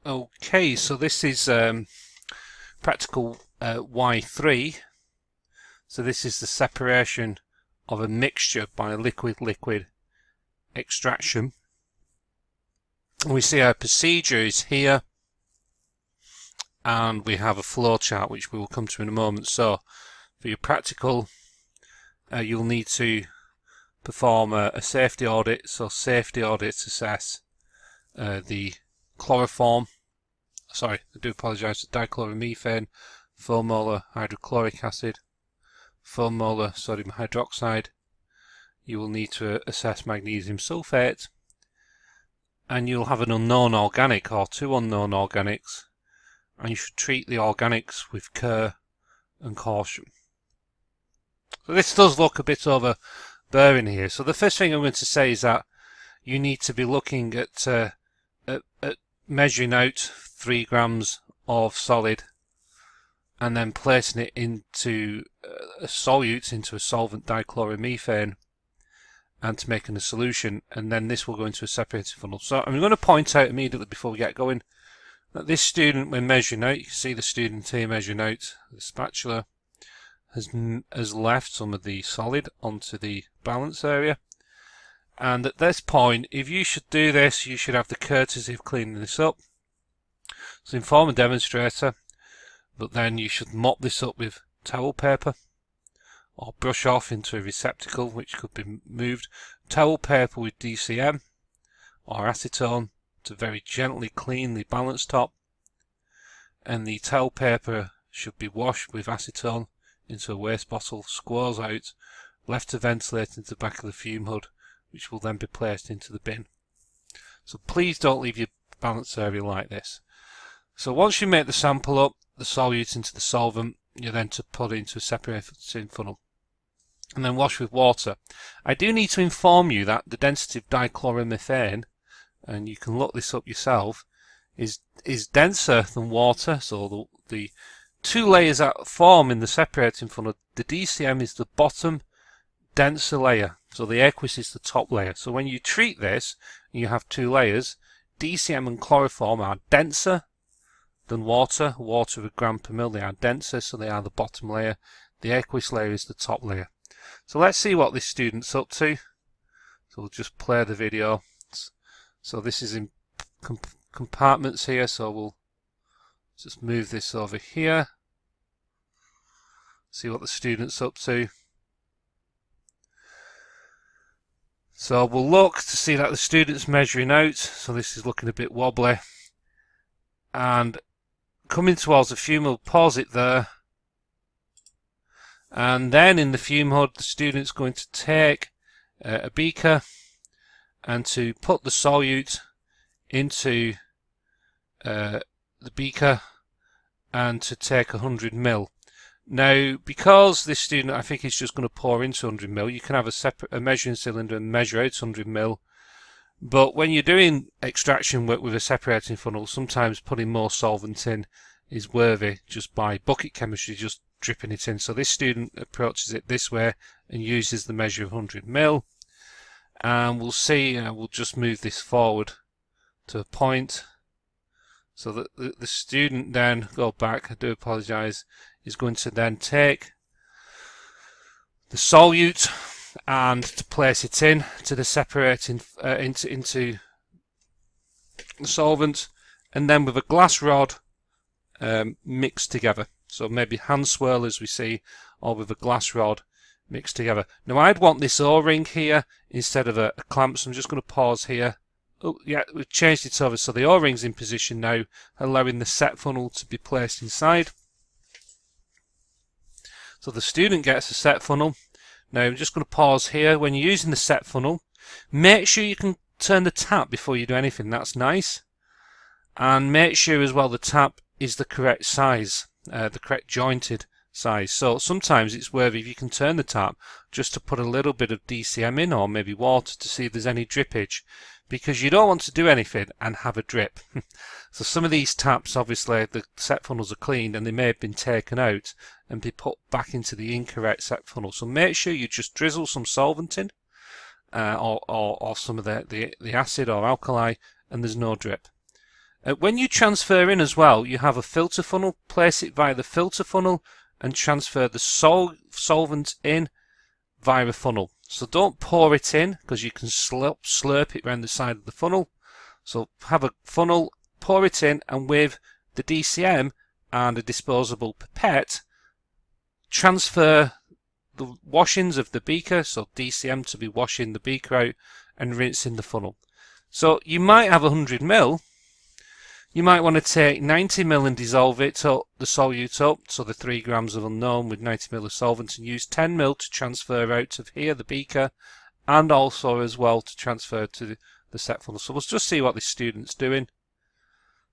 Okay, so this is practical Y3. So this is the separation of a mixture by liquid-liquid extraction. And we see our procedure is here, and we have a flow chart which we will come to in a moment. So for your practical, you'll need to perform a safety audit. So safety audits assess the chloroform, I do apologise, dichloromethane, 4 molar hydrochloric acid, 4 molar sodium hydroxide. You will need to assess magnesium sulfate, and you'll have an unknown organic or two unknown organics, and you should treat the organics with care and caution. So this does look a bit overbearing here. So the first thing I'm going to say is that you need to be looking at measuring out 3 grams of solid and then placing it into a solute, into a solvent dichloromethane, and to making a solution, and then this will go into a separating funnel. So I'm going to point out immediately before we get going that this student, when measuring out, you can see the student here measuring out, the spatula has left some of the solid onto the balance area. And at this point, if you should do this, you should have the courtesy of cleaning this up. So inform a demonstrator, but then you should mop this up with towel paper or brush off into a receptacle which could be moved. Towel paper with DCM or acetone to very gently clean the balance top, and the towel paper should be washed with acetone into a waste bottle, squoze out, left to ventilate into the back of the fume hood, which will then be placed into the bin. So please don't leave your balance area like this. So once you make the sample up, the solute into the solvent, you're then to put it into a separating funnel and then wash with water. I do need to inform you that the density of dichloromethane, and you can look this up yourself, is denser than water. So the two layers that form in the separating funnel, the DCM is the bottom denser layer, so the aqueous is the top layer. So when you treat this, you have two layers. DCM and chloroform are denser than water. Water with gram per mil, they are denser, so they are the bottom layer. The aqueous layer is the top layer. So let's see what this student's up to. So we'll just play the video. So this is in compartments here, so we'll just move this over here. See what the student's up to. So we'll look to see that the student's measuring out. So this is looking a bit wobbly. And coming towards the fume hood, pause it there. And then in the fume hood, the student's going to take a beaker and to put the solute into the beaker and to take 100 ml. Now, because this student, I think, is just going to pour into 100 ml, you can have a measuring cylinder and measure out 100 ml. But when you're doing extraction work with a separating funnel, sometimes putting more solvent in is worthy just by bucket chemistry, just dripping it in. So this student approaches it this way and uses the measure of 100 ml. And we'll see, we'll just move this forward to a point. So that the student then, go back, I do apologise, is going to then take the solute and to place it in to the separating into the solvent, and then with a glass rod mixed together. So maybe hand swirl as we see, or with a glass rod mixed together. Now I'd want this O-ring here instead of a clamp, so I'm just going to pause here. Oh yeah, we've changed it over, so the O-ring's in position now, allowing the set funnel to be placed inside. So the student gets a set funnel. Now I'm just going to pause here. When you're using the set funnel, make sure you can turn the tap before you do anything. That's nice. And make sure as well the tap is the correct size, the correct jointed size. So sometimes it's worthy if you can turn the tap just to put a little bit of DCM in, or maybe water, to see if there's any drippage, because you don't want to do anything and have a drip. So some of these taps, obviously the set funnels are cleaned and they may have been taken out and be put back into the incorrect set funnel. So make sure you just drizzle some solvent in, or some of the acid or alkali, and there's no drip. When you transfer in as well, you have a filter funnel. Place it via the filter funnel and transfer the solvent in via a funnel. So don't pour it in, because you can slurp it around the side of the funnel. So have a funnel, pour it in, and with the DCM and a disposable pipette, transfer the washings of the beaker, so DCM to be washing the beaker out and rinsing the funnel. So you might have 100 ml. You might want to take 90 ml and dissolve it, so the solute up, so the 3 grams of unknown with 90 ml of solvent, and use 10 ml to transfer out of here, the beaker, and also as well to transfer to the set funnel. So we'll just see what this student's doing.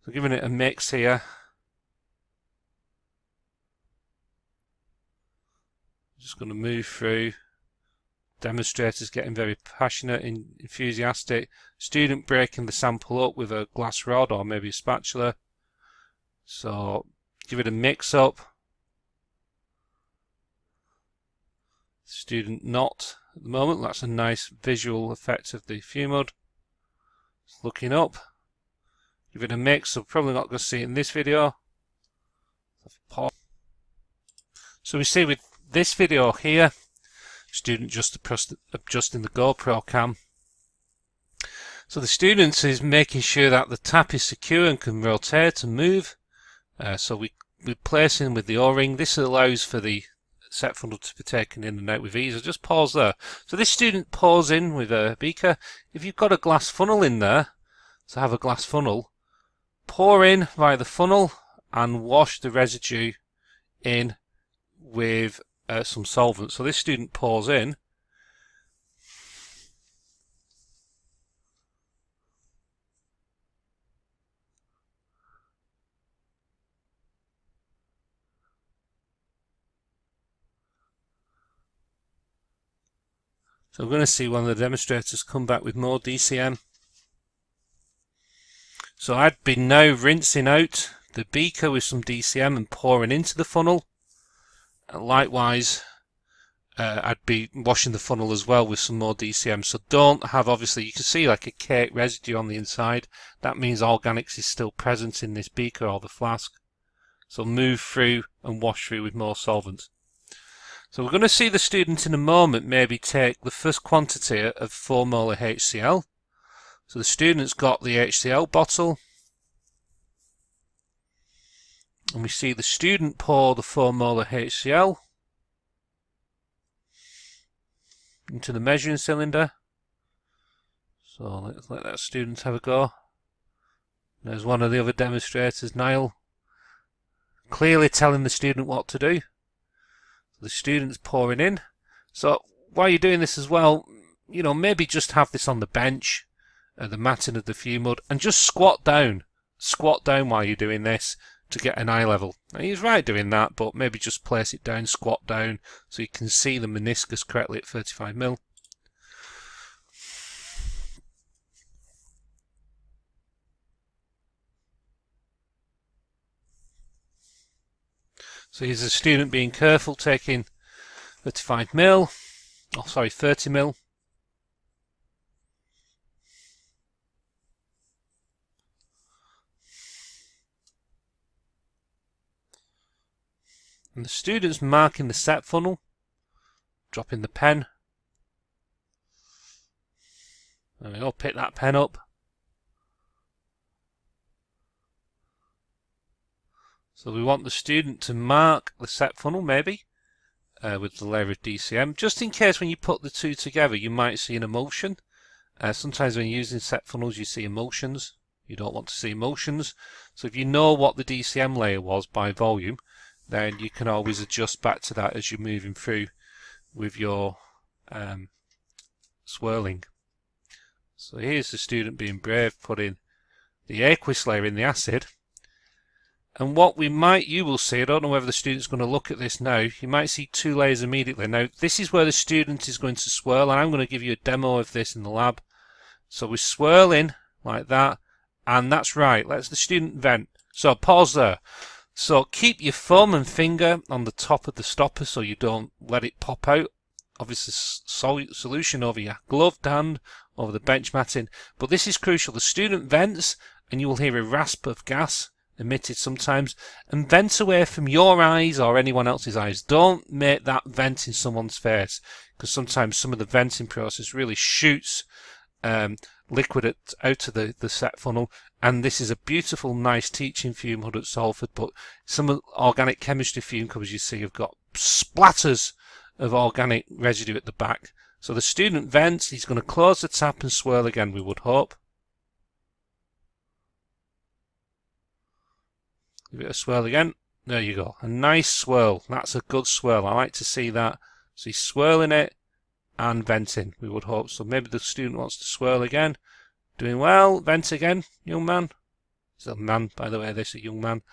So giving it a mix here. Just going to move through. Demonstrators getting very passionate and enthusiastic. Student breaking the sample up with a glass rod or maybe a spatula. So give it a mix up. Student not at the moment. That's a nice visual effect of the fume hood. It's looking up. Give it a mix. So probably not going to see it in this video. So we see with this video here, student just adjusting the GoPro cam. So the student is making sure that the tap is secure and can rotate and move. So we place in with the O-ring. This allows for the set funnel to be taken in and out with ease. I'll just pause there. So this student pours in with a beaker. If you've got a glass funnel in there, so have a glass funnel, pour in via the funnel and wash the residue in with some solvent. So this student pours in. So we're going to see one of the demonstrators come back with more DCM. So I'd be now rinsing out the beaker with some DCM and pouring into the funnel. And likewise, I'd be washing the funnel as well with some more DCM. So don't have, obviously, you can see like a cake residue on the inside. That means organics is still present in this beaker or the flask. So move through and wash through with more solvent. So we're going to see the student in a moment maybe take the first quantity of 4 molar HCl. So the student's got the HCl bottle. And we see the student pour the 4 molar HCl into the measuring cylinder. So let's let that student have a go. There's one of the other demonstrators, Niall, clearly telling the student what to do. The student's pouring in. So while you're doing this as well, you know, maybe just have this on the bench, the matting of the fume hood, and just squat down while you're doing this to get an eye level. Now he's right doing that, but maybe just place it down, squat down, so you can see the meniscus correctly at 35 mil. So here's a student being careful, taking 35 mil, oh sorry, 30 mil. And the student's marking the set funnel, dropping the pen. There we go, pick that pen up. So we want the student to mark the set funnel maybe with the layer of DCM, just in case when you put the two together you might see an emulsion. Sometimes when you're using set funnels you see emulsions. You don't want to see emulsions. So if you know what the DCM layer was by volume, then you can always adjust back to that as you're moving through with your swirling. So here's the student being brave, putting the aqueous layer in the acid. And what you will see, I don't know whether the student's going to look at this now, you might see 2 layers immediately. Now this is where the student is going to swirl, and I'm going to give you a demo of this in the lab. So we swirl in like that, and that's right, let's the student vent. So pause there. So keep your thumb and finger on the top of the stopper so you don't let it pop out. Obviously solution over your gloved hand, over the bench matting. But this is crucial. The student vents and you will hear a rasp of gas emitted sometimes, and vent away from your eyes or anyone else's eyes. Don't make that vent in someone's face, because sometimes some of the venting process really shoots liquid out of the set funnel. And this is a beautiful, nice teaching fume hood at Salford, but some organic chemistry fume covers you see have got splatters of organic residue at the back. So the student vents, he's going to close the tap and swirl again, we would hope. Give it a swirl again. There you go. A nice swirl. That's a good swirl. I like to see that. So he's swirling it and venting, we would hope. So maybe the student wants to swirl again. Doing well. Vent again, young man. It's a man, by the way. This is a young man.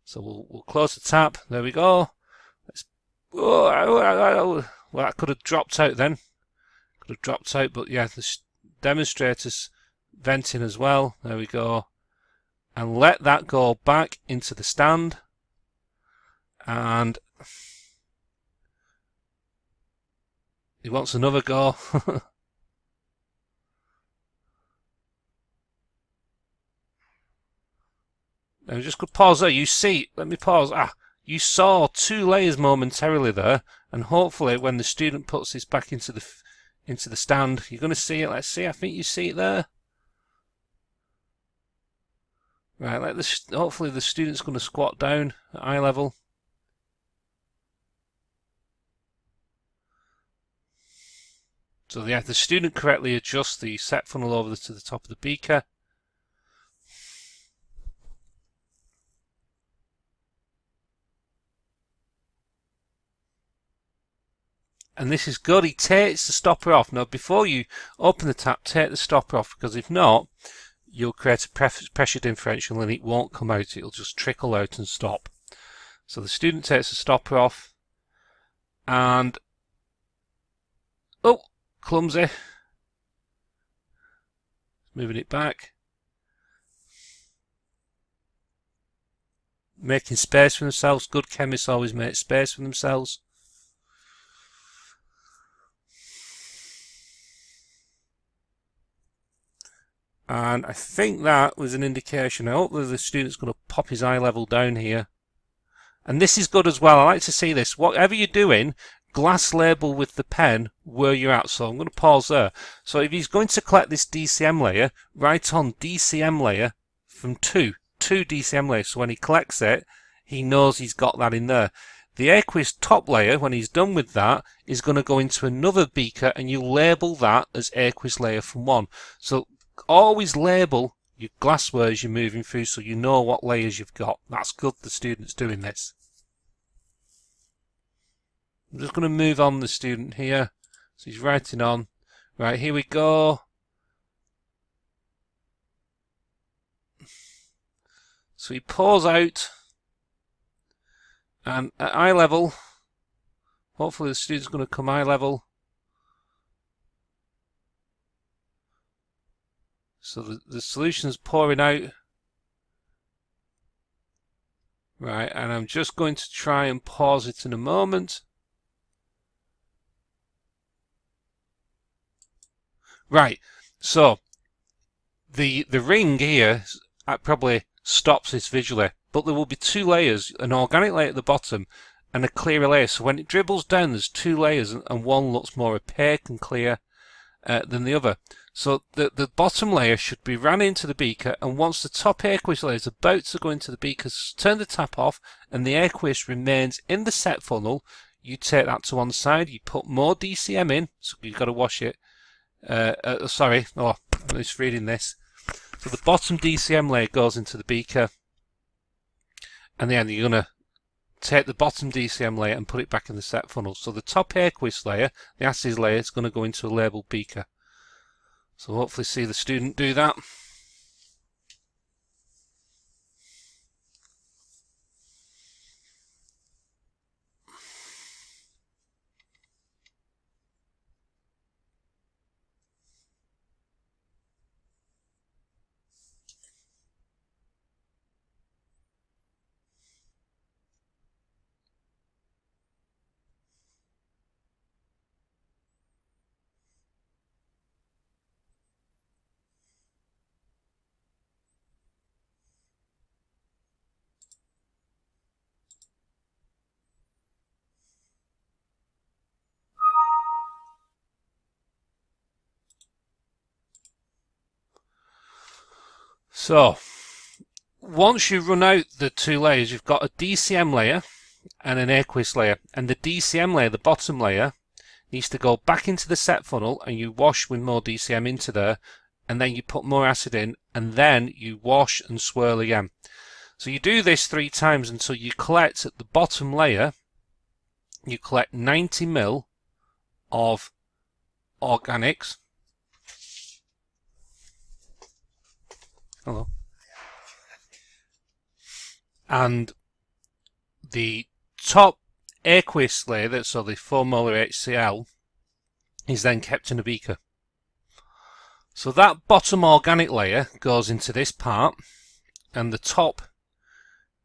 So we'll close the tap. There we go. Well, that could have dropped out then. Could have dropped out, but yeah, the demonstrator's venting as well. There we go. And let that go back into the stand. And he wants another go. I'm just going to pause there. You see, let me pause. You saw 2 layers momentarily there, and hopefully when the student puts this back into the stand, you're going to see it. Let's see. I think you see it there. Right. Hopefully the student's going to squat down at eye level. So yeah, the student correctly adjusts the set funnel over to the top of the beaker. And this is good. He takes the stopper off. Now, before you open the tap, take the stopper off, because if not, you'll create a pressure differential and it won't come out. It'll just trickle out and stop. So the student takes the stopper off, and oh, clumsy. Moving it back. Making space for themselves. Good chemists always make space for themselves. And I think that was an indication. I hope that the student's going to pop his eye level down here. And this is good as well. I like to see this. Whatever you're doing, glass label with the pen where you're at. So I'm going to pause there. So if he's going to collect this DCM layer, write on DCM layer from 2 DCM layers. So when he collects it, he knows he's got that in there. The aqueous top layer, when he's done with that, is going to go into another beaker, and you label that as aqueous layer from 1. So always label your glassware as you're moving through, so you know what layers you've got. That's good the student's doing this. I'm just going to move on the student here. So he's writing on. Right, here we go. So he pours out, and at eye level, hopefully the student's going to come eye level. So the solution's pouring out. Right, and I'm just going to try and pause it in a moment. Right, so the ring here probably stops this visually, but there will be 2 layers, an organic layer at the bottom and a clearer layer. So when it dribbles down, there's 2 layers, and one looks more opaque and clear than the other. So the bottom layer should be ran into the beaker, and once the top aqueous layer is about to go into the beaker, turn the tap off and the aqueous remains in the set funnel. You take that to one side, you put more DCM in, so you've got to wash it. Sorry, I'm just reading this. So the bottom DCM layer goes into the beaker, and then you're going to take the bottom DCM layer and put it back in the set funnel. So the top aqueous layer, the acid layer, is going to go into a labelled beaker. So hopefully see the student do that. So once you run out the two layers, you've got a DCM layer and an aqueous layer, and the DCM layer, the bottom layer, needs to go back into the set funnel and you wash with more DCM into there, and then you put more acid in, and then you wash and swirl again. So you do this 3 times until you collect at the bottom layer, you collect 90 ml of organics. Hello. And the top aqueous layer, so the 4 molar HCl, is then kept in a beaker. So that bottom organic layer goes into this part, and the top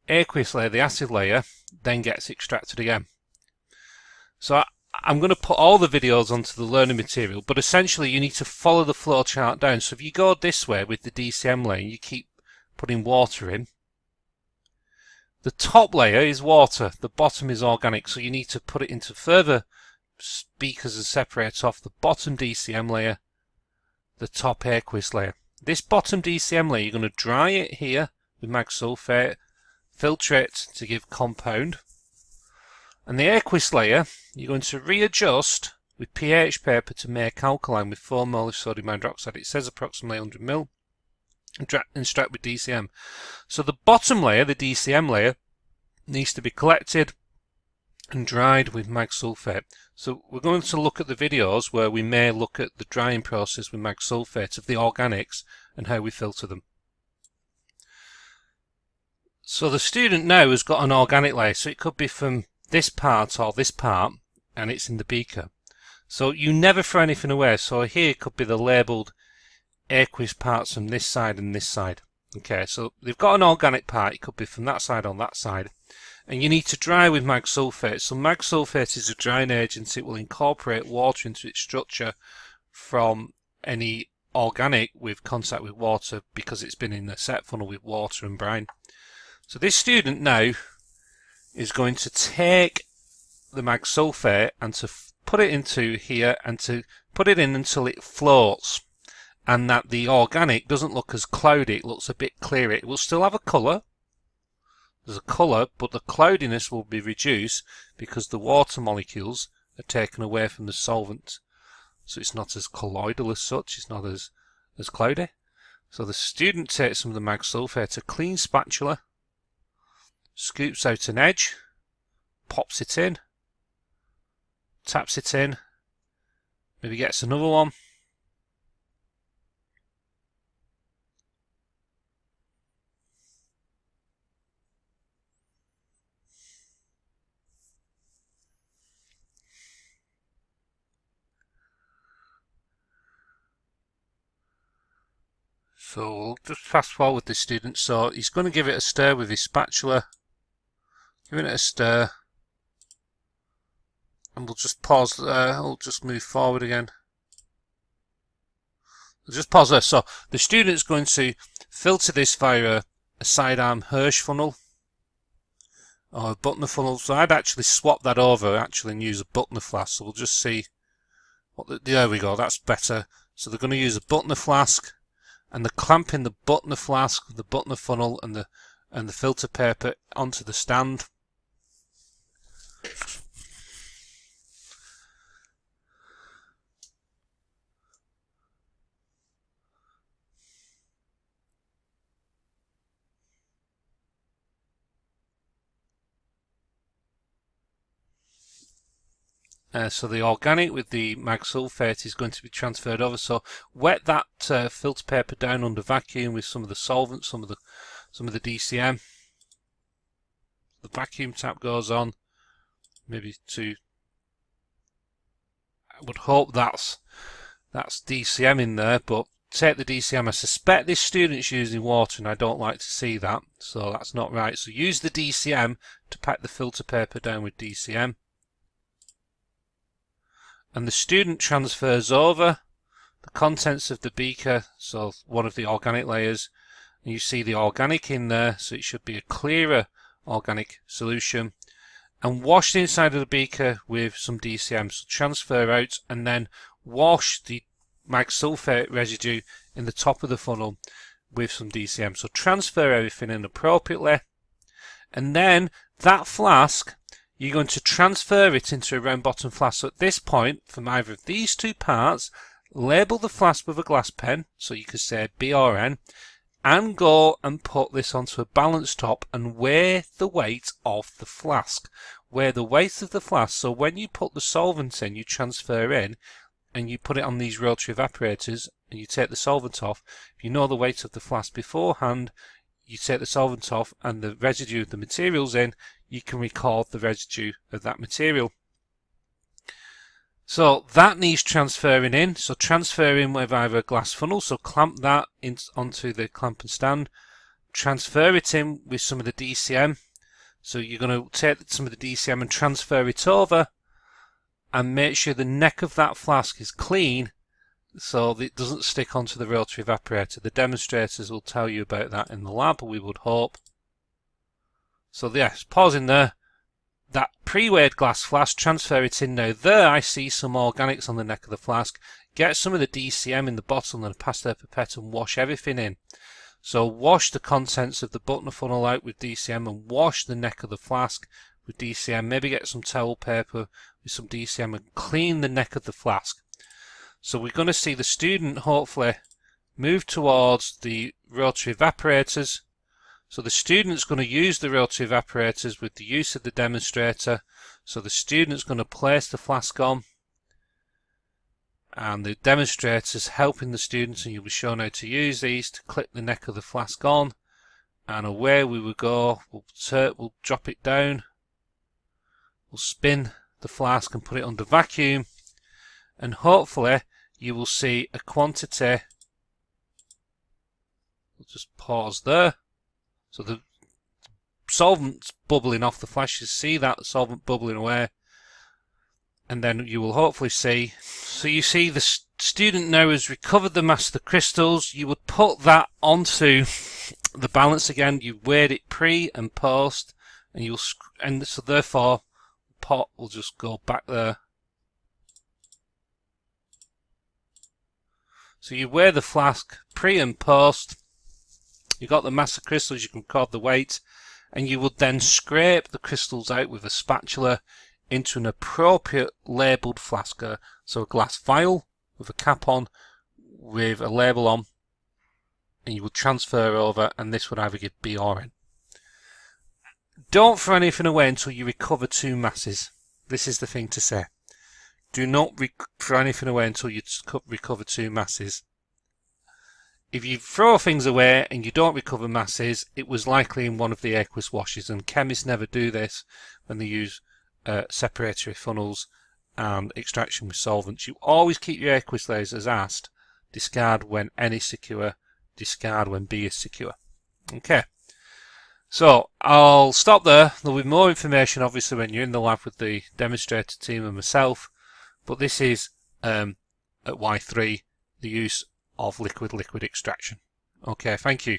aqueous layer, the acid layer, then gets extracted again. So I'm going to put all the videos onto the learning material, but essentially you need to follow the flow chart down. So if you go this way with the DCM layer, you keep putting water in. The top layer is water, the bottom is organic, so you need to put it into further beakers and separate off the bottom DCM layer, the top aqueous layer. This bottom DCM layer, you're going to dry it here with mag sulfate, filter it to give compound, and the aqueous layer you're going to readjust with pH paper to make alkaline with 4 mol of sodium hydroxide. It says approximately 100 ml, and extract with DCM. So the bottom layer, the DCM layer, needs to be collected and dried with mag sulfate. So we're going to look at the videos where we may look at the drying process with mag sulfate of the organics and how we filter them. So the student now has got an organic layer, so it could be from this part or this part, and it's in the beaker. So you never throw anything away. So here could be the labelled aqueous parts from this side and this side. Okay, so they've got an organic part, it could be from that side on that side, and you need to dry with mag sulfate. So mag sulfate is a drying agent. It will incorporate water into its structure from any organic with contact with water because it's been in the set funnel with water and brine. So this student now is going to take the mag sulfate and to put it into here and to put it in until it floats, and that the organic doesn't look as cloudy, it looks a bit clearer. It will still have a colour, there's a colour, but the cloudiness will be reduced because the water molecules are taken away from the solvent, so it's not as colloidal as such, it's not as cloudy. So the student takes some of the mag sulfate, a clean spatula, scoops out an edge, pops it in, taps it in, maybe gets another one, so we'll just fast forward the student. So he's going to give it a stir with his spatula, giving it a stir, and we'll just pause there. I'll just move forward again. I'll just pause there. So the student's going to filter this via a sidearm Hirsch funnel or a Buchner funnel. So I'd actually swap that over and use a Buchner flask. So we'll just see what there we go, that's better. So they're going to use a Buchner flask, and they're clamping the Buchner flask, the Buchner funnel, and the filter paper onto the stand. So the organic with the mag sulfate is going to be transferred over. So wet that filter paper down under vacuum with some of the solvent, some of the DCM. The vacuum tap goes on, maybe to. I would hope that's DCM in there, but take the DCM. I suspect this student's using water, and I don't like to see that, so that's not right. So use the DCM to pack the filter paper down with DCM. And the student transfers over the contents of the beaker, so one of the organic layers, and you see the organic in there, so it should be a clearer organic solution, and wash the inside of the beaker with some DCM. So transfer out and then wash the mag sulfate residue in the top of the funnel. with some DCM. So transfer everything in appropriately, and then that flask, you're going to transfer it into a round bottom flask. So at this point, from either of these two parts, label the flask with a glass pen, so you could say BRN, and go and put this onto a balance top and weigh the weight of the flask. Weigh the weight of the flask, so when you put the solvent in, you transfer in, and you put it on these rotary evaporators, and you take the solvent off. If you know the weight of the flask beforehand, you take the solvent off and the residue of the materials in, you can record the residue of that material. So that needs transferring in. So transfer in with either a glass funnel, so clamp that onto the clamp and stand. Transfer it in with some of the DCM. So you're going to take some of the DCM and transfer it over, and make sure the neck of that flask is clean so that it doesn't stick onto the rotary evaporator. The demonstrators will tell you about that in the lab, we would hope. So yes, pause in there. That pre-weighed glass flask, transfer it in now. There I see some organics on the neck of the flask. Get some of the DCM in the bottle and a pasta pipette and wash everything in. So wash the contents of the Buchner funnel out with DCM and wash the neck of the flask with DCM. Maybe get some towel paper with some DCM and clean the neck of the flask. So we're going to see the student hopefully move towards the rotary evaporators. So the student's going to use the rotary evaporators with the use of the demonstrator. So the student's going to place the flask on, and the demonstrator's helping the students, and you'll be shown how to use these to clip the neck of the flask on, and away we will go. We'll drop it down, we'll spin the flask and put it under vacuum, and hopefully you will see a quantity. We'll just pause there. So the solvent's bubbling off the flask. You see that solvent bubbling away, and then you will hopefully see. So you see the student now has recovered the mass of the crystals. You would put that onto the balance again. You weighed it pre and post, and so therefore the pot will just go back there. So you weigh the flask pre and post. You've got the mass of crystals, you can record the weight, and you would then scrape the crystals out with a spatula into an appropriate labelled flask. So a glass vial with a cap on, with a label on, and you would transfer over, and this would either give B or N. Don't throw anything away until you recover two masses. This is the thing to say. Do not throw anything away until you recover two masses. If you throw things away and you don't recover masses, it was likely in one of the aqueous washes, and chemists never do this when they use separatory funnels and extraction with solvents. You always keep your aqueous layers as asked. Discard when N is secure, discard when B is secure. Okay, so I'll stop there. There'll be more information obviously when you're in the lab with the demonstrator team and myself, but this is at Y3 the use of liquid-liquid extraction. Okay, thank you.